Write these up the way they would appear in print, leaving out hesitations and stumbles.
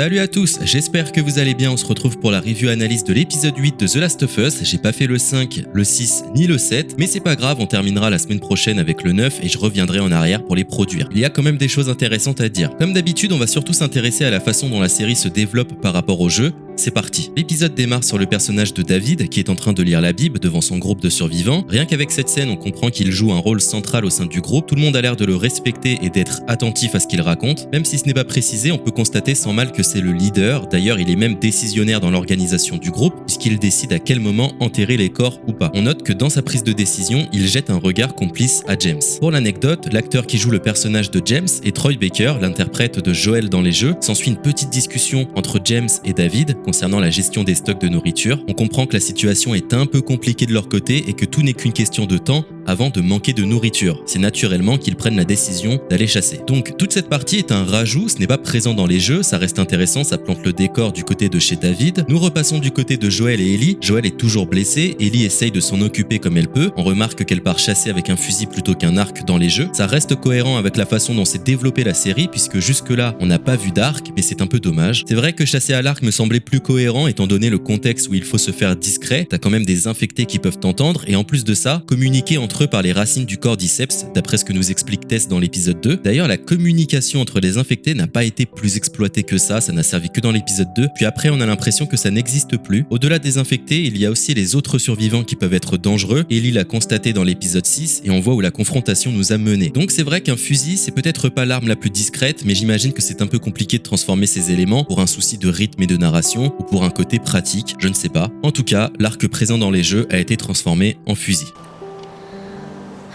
Salut à tous, j'espère que vous allez bien, on se retrouve pour la review analyse de l'épisode 8 de The Last of Us. J'ai pas fait le 5, le 6 ni le 7, mais c'est pas grave, on terminera la semaine prochaine avec le 9 et je reviendrai en arrière pour les produire. Il y a quand même des choses intéressantes à dire. Comme d'habitude, on va surtout s'intéresser à la façon dont la série se développe par rapport au jeu. C'est parti. L'épisode démarre sur le personnage de David qui est en train de lire la Bible devant son groupe de survivants. Rien qu'avec cette scène, on comprend qu'il joue un rôle central au sein du groupe. Tout le monde a l'air de le respecter et d'être attentif à ce qu'il raconte. Même si ce n'est pas précisé, on peut constater sans mal que c'est le leader. D'ailleurs, il est même décisionnaire dans l'organisation du groupe puisqu'il décide à quel moment enterrer les corps ou pas. On note que dans sa prise de décision, il jette un regard complice à James. Pour l'anecdote, l'acteur qui joue le personnage de James est Troy Baker, l'interprète de Joel dans les jeux. S'ensuit une petite discussion entre James et David concernant la gestion des stocks de nourriture. On comprend que la situation est un peu compliquée de leur côté et que tout n'est qu'une question de temps avant de manquer de nourriture. C'est naturellement qu'ils prennent la décision d'aller chasser. Donc toute cette partie est un rajout, ce n'est pas présent dans les jeux, ça reste intéressant, ça plante le décor du côté de chez David. Nous repassons du côté de Joel et Ellie. Joel est toujours blessée, Ellie essaye de s'en occuper comme elle peut. On remarque qu'elle part chasser avec un fusil plutôt qu'un arc dans les jeux. Ça reste cohérent avec la façon dont s'est développée la série puisque jusque-là on n'a pas vu d'arc, mais c'est un peu dommage. C'est vrai que chasser à l'arc me semblait plus cohérent étant donné le contexte où il faut se faire discret. T'as quand même des infectés qui peuvent t'entendre et en plus de ça, communiquer entre eux par les racines du cordyceps, d'après ce que nous explique Tess dans l'épisode 2. D'ailleurs, la communication entre les infectés n'a pas été plus exploitée que ça n'a servi que dans l'épisode 2, puis après on a l'impression que ça n'existe plus. Au-delà des infectés, il y a aussi les autres survivants qui peuvent être dangereux. Ellie l'a constaté dans l'épisode 6 et on voit où la confrontation nous a menés. Donc c'est vrai qu'un fusil, c'est peut-être pas l'arme la plus discrète, mais j'imagine que c'est un peu compliqué de transformer ces éléments pour un souci de rythme et de narration ou pour un côté pratique, je ne sais pas. En tout cas, l'arc présent dans les jeux a été transformé en fusil.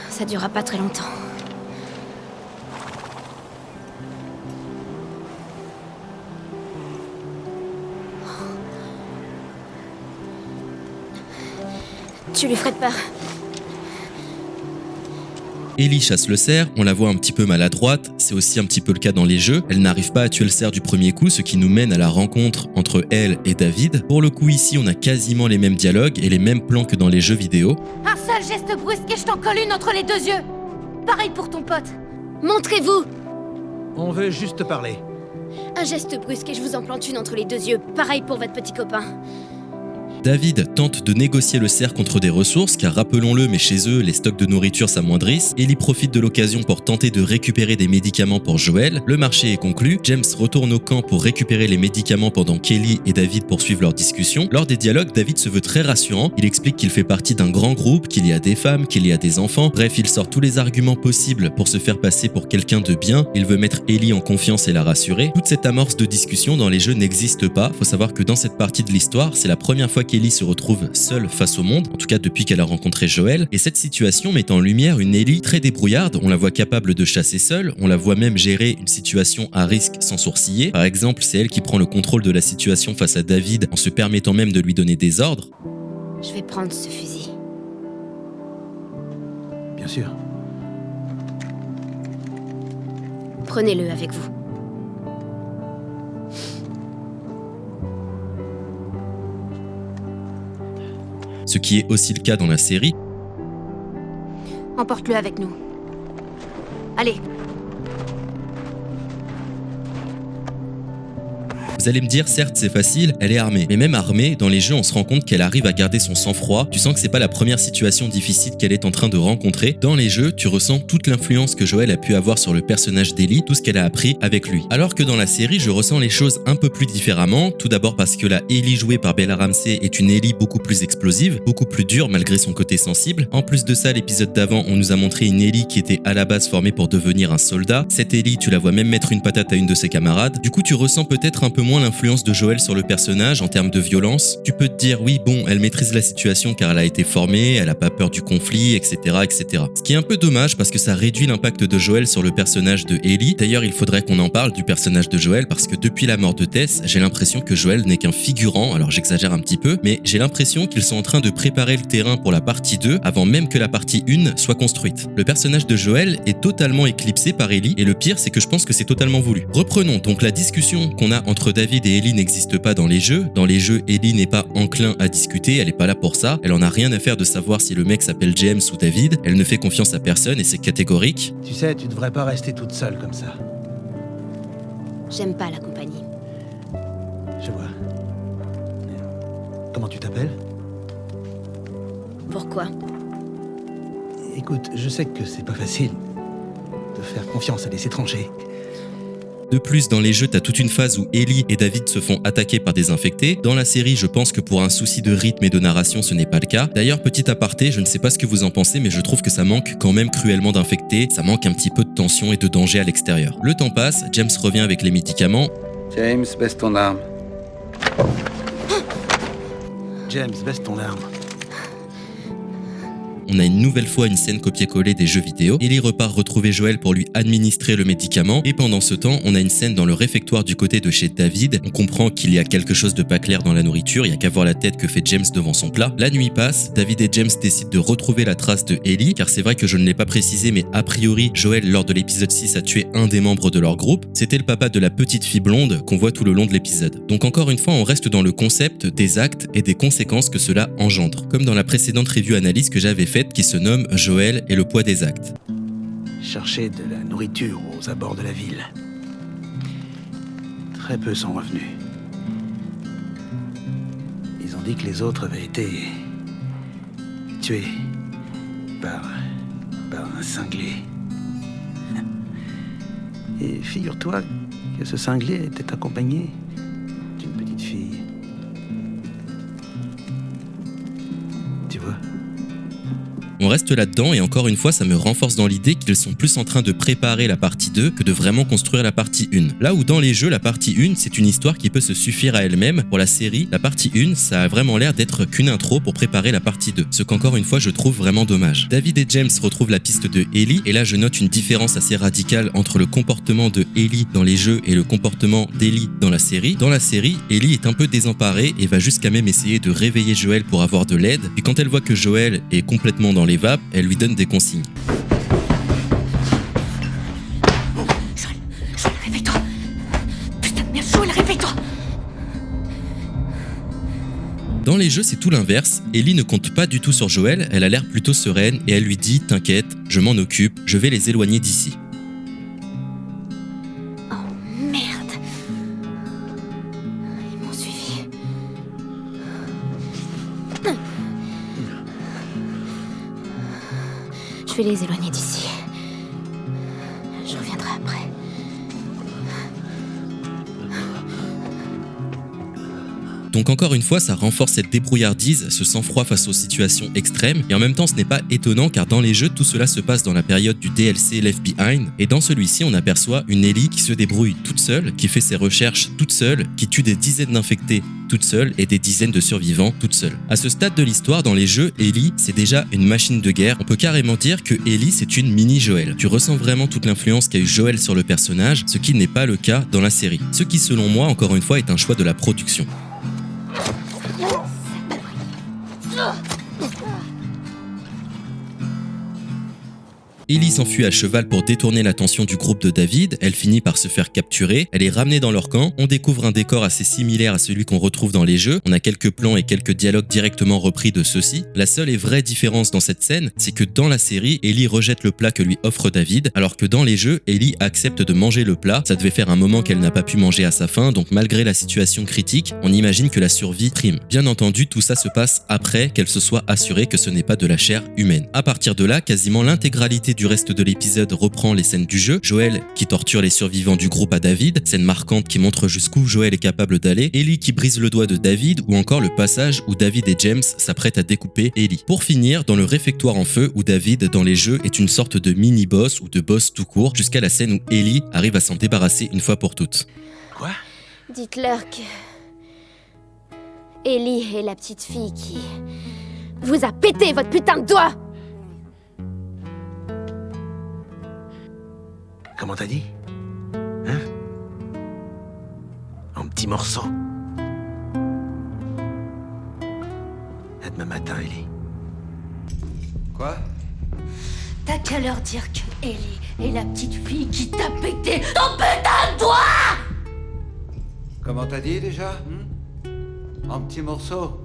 Ça durera pas très longtemps. Tu lui ferais de peur. Ellie chasse le cerf, on la voit un petit peu maladroite, c'est aussi un petit peu le cas dans les jeux. Elle n'arrive pas à tuer le cerf du premier coup, ce qui nous mène à la rencontre entre elle et David. Pour le coup ici, on a quasiment les mêmes dialogues et les mêmes plans que dans les jeux vidéo. Un seul geste brusque et je t'en colle une entre les deux yeux. Pareil pour ton pote. Montrez-vous. On veut juste parler. Un geste brusque et je vous en plante une entre les deux yeux. Pareil pour votre petit copain. David tente de négocier le cerf contre des ressources, car rappelons-le, mais chez eux, les stocks de nourriture s'amoindrissent. Ellie profite de l'occasion pour tenter de récupérer des médicaments pour Joel. Le marché est conclu. James retourne au camp pour récupérer les médicaments pendant qu'Ellie et David poursuivent leur discussion. Lors des dialogues, David se veut très rassurant. Il explique qu'il fait partie d'un grand groupe, qu'il y a des femmes, qu'il y a des enfants. Bref, il sort tous les arguments possibles pour se faire passer pour quelqu'un de bien. Il veut mettre Ellie en confiance et la rassurer. Toute cette amorce de discussion dans les jeux n'existe pas. Faut savoir que dans cette partie de l'histoire, c'est la première fois qu'Ellie se retrouve seule face au monde, en tout cas depuis qu'elle a rencontré Joel, et cette situation met en lumière une Ellie très débrouillarde. On la voit capable de chasser seule, on la voit même gérer une situation à risque sans sourciller. Par exemple, c'est elle qui prend le contrôle de la situation face à David en se permettant même de lui donner des ordres. Je vais prendre ce fusil. Bien sûr. Prenez-le avec vous. Ce qui est aussi le cas dans la série. Emporte-le avec nous. Allez. Vous allez me dire, certes c'est facile, elle est armée. Mais même armée, dans les jeux on se rend compte qu'elle arrive à garder son sang-froid. Tu sens que c'est pas la première situation difficile qu'elle est en train de rencontrer. Dans les jeux, tu ressens toute l'influence que Joel a pu avoir sur le personnage d'Ellie, tout ce qu'elle a appris avec lui. Alors que dans la série, je ressens les choses un peu plus différemment. Tout d'abord parce que la Ellie jouée par Bella Ramsey est une Ellie beaucoup plus explosive, beaucoup plus dure malgré son côté sensible. En plus de ça, l'épisode d'avant, on nous a montré une Ellie qui était à la base formée pour devenir un soldat. Cette Ellie, tu la vois même mettre une patate à une de ses camarades. Du coup, tu ressens peut-être un peu moins l'influence de Joel sur le personnage en termes de violence. Tu peux te dire oui bon, elle maîtrise la situation car elle a été formée, elle a pas peur du conflit, etc., etc. Ce qui est un peu dommage parce que ça réduit l'impact de Joel sur le personnage de Ellie. D'ailleurs, il faudrait qu'on en parle du personnage de Joel parce que depuis la mort de Tess, j'ai l'impression que Joel n'est qu'un figurant. Alors j'exagère un petit peu, mais j'ai l'impression qu'ils sont en train de préparer le terrain pour la partie 2 avant même que la partie 1 soit construite. Le personnage de Joel est totalement éclipsé par Ellie et le pire c'est que je pense que c'est totalement voulu. Reprenons donc la discussion qu'on a entre David et Ellie n'existe pas dans les jeux. Dans les jeux, Ellie n'est pas enclin à discuter, elle est pas là pour ça. Elle en a rien à faire de savoir si le mec s'appelle James ou David. Elle ne fait confiance à personne et c'est catégorique. Tu sais, tu devrais pas rester toute seule comme ça. J'aime pas la compagnie. Je vois. Comment tu t'appelles? Pourquoi? Écoute, je sais que c'est pas facile de faire confiance à des étrangers. De plus, dans les jeux, t'as toute une phase où Ellie et David se font attaquer par des infectés. Dans la série, je pense que pour un souci de rythme et de narration, ce n'est pas le cas. D'ailleurs, petit aparté, je ne sais pas ce que vous en pensez, mais je trouve que ça manque quand même cruellement d'infectés. Ça manque un petit peu de tension et de danger à l'extérieur. Le temps passe, James revient avec les médicaments. James, baisse ton arme. James, baisse ton arme. On a une nouvelle fois une scène copier-coller des jeux vidéo. Ellie repart retrouver Joel pour lui administrer le médicament. Et pendant ce temps, on a une scène dans le réfectoire du côté de chez David. On comprend qu'il y a quelque chose de pas clair dans la nourriture. Il y a qu'à voir la tête que fait James devant son plat. La nuit passe. David et James décident de retrouver la trace de Ellie. Car c'est vrai que je ne l'ai pas précisé, mais a priori, Joel, lors de l'épisode 6, a tué un des membres de leur groupe. C'était le papa de la petite fille blonde qu'on voit tout le long de l'épisode. Donc encore une fois, on reste dans le concept des actes et des conséquences que cela engendre. Comme dans la précédente review analyse que j'avais faite, qui se nomme Joel et le poids des actes. Chercher de la nourriture aux abords de la ville. Très peu sont revenus. Ils ont dit que les autres avaient été tués par un cinglé. Et figure-toi que ce cinglé était accompagné d'une petite fille. Tu vois? On reste là-dedans et encore une fois, ça me renforce dans l'idée qu'ils sont plus en train de préparer la partie 2 que de vraiment construire la partie 1. Là où dans les jeux, la partie 1, c'est une histoire qui peut se suffire à elle-même. Pour la série, la partie 1, ça a vraiment l'air d'être qu'une intro pour préparer la partie 2. Ce qu'encore une fois, je trouve vraiment dommage. David et James retrouvent la piste de Ellie et là, je note une différence assez radicale entre le comportement de Ellie dans les jeux et le comportement d'Ellie dans la série. Dans la série, Ellie est un peu désemparée et va jusqu'à même essayer de réveiller Joel pour avoir de l'aide. Et quand elle voit que Joel est complètement dans les vapes, elle lui donne des consignes. Joël, réveille-toi! Putain de merde, Joël, réveille-toi! Dans les jeux, c'est tout l'inverse. Ellie ne compte pas du tout sur Joel, elle a l'air plutôt sereine et elle lui dit « T'inquiète, je m'en occupe, je vais les éloigner d'ici ». Oh merde! Ils m'ont suivi. Je vais les éloigner d'ici. Je reviendrai après. Donc encore une fois, ça renforce cette débrouillardise, ce sang-froid face aux situations extrêmes. Et en même temps, ce n'est pas étonnant car dans les jeux, tout cela se passe dans la période du DLC Left Behind. Et dans celui-ci, on aperçoit une Ellie qui se débrouille toute seule, qui fait ses recherches toute seule, qui tue des dizaines d'infectés toute seule et des dizaines de survivants toute seule. À ce stade de l'histoire, dans les jeux, Ellie, c'est déjà une machine de guerre. On peut carrément dire que Ellie, c'est une mini-Joël. Tu ressens vraiment toute l'influence qu'a eu Joël sur le personnage, ce qui n'est pas le cas dans la série. Ce qui, selon moi, encore une fois, est un choix de la production. Ellie s'enfuit à cheval pour détourner l'attention du groupe de David, elle finit par se faire capturer, elle est ramenée dans leur camp, on découvre un décor assez similaire à celui qu'on retrouve dans les jeux, on a quelques plans et quelques dialogues directement repris de ceux-ci. La seule et vraie différence dans cette scène, c'est que dans la série, Ellie rejette le plat que lui offre David, alors que dans les jeux, Ellie accepte de manger le plat, ça devait faire un moment qu'elle n'a pas pu manger à sa faim, donc malgré la situation critique, on imagine que la survie prime. Bien entendu, tout ça se passe après qu'elle se soit assurée que ce n'est pas de la chair humaine. À partir de là, quasiment l'intégralité du reste de l'épisode reprend les scènes du jeu. Joel qui torture les survivants du groupe à David, scène marquante qui montre jusqu'où Joel est capable d'aller, Ellie qui brise le doigt de David ou encore le passage où David et James s'apprêtent à découper Ellie. Pour finir, dans le réfectoire en feu où David dans les jeux est une sorte de mini-boss ou de boss tout court jusqu'à la scène où Ellie arrive à s'en débarrasser une fois pour toutes. Quoi? Dites-leur que... Ellie est la petite fille qui... vous a pété votre putain de doigt! Comment t'as dit? Hein? En petits morceaux. À demain matin, Ellie. Quoi? T'as qu'à leur dire que Ellie est la petite fille qui t'a pété ton putain de doigt! Comment t'as dit déjà? En petits morceaux?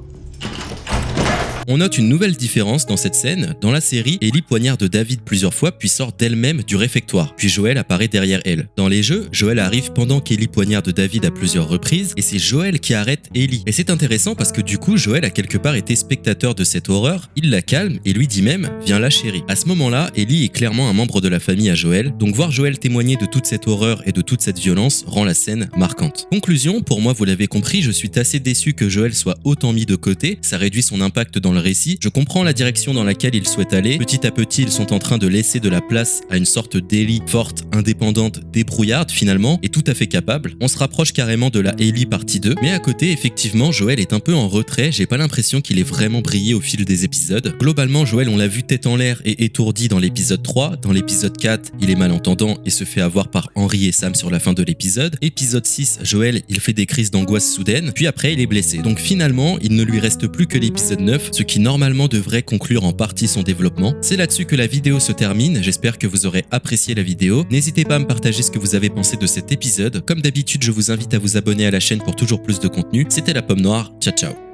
On note une nouvelle différence dans cette scène. Dans la série, Ellie poignarde David plusieurs fois puis sort d'elle-même du réfectoire. Puis Joel apparaît derrière elle. Dans les jeux, Joel arrive pendant qu'Ellie poignarde David à plusieurs reprises et c'est Joel qui arrête Ellie. Et c'est intéressant parce que du coup, Joel a quelque part été spectateur de cette horreur, il la calme et lui dit même « Viens là chérie ». À ce moment-là, Ellie est clairement un membre de la famille à Joel, donc voir Joel témoigner de toute cette horreur et de toute cette violence rend la scène marquante. Conclusion, pour moi vous l'avez compris, je suis assez déçu que Joel soit autant mis de côté, ça réduit son impact dans le récit, je comprends la direction dans laquelle il souhaite aller, petit à petit ils sont en train de laisser de la place à une sorte d'Ellie forte, indépendante, débrouillarde finalement, et tout à fait capable. On se rapproche carrément de la Ellie partie 2, mais à côté effectivement Joel est un peu en retrait, j'ai pas l'impression qu'il ait vraiment brillé au fil des épisodes. Globalement Joel on l'a vu tête en l'air et étourdi dans l'épisode 3, dans l'épisode 4 il est malentendant et se fait avoir par Henry et Sam sur la fin de l'épisode. Épisode 6, Joel il fait des crises d'angoisse soudaine, puis après il est blessé. Donc finalement il ne lui reste plus que l'épisode 9, ce qui normalement devrait conclure en partie son développement. C'est là-dessus que la vidéo se termine, j'espère que vous aurez apprécié la vidéo. N'hésitez pas à me partager ce que vous avez pensé de cet épisode. Comme d'habitude je vous invite à vous abonner à la chaîne pour toujours plus de contenu. C'était la Pomme Noire, ciao ciao.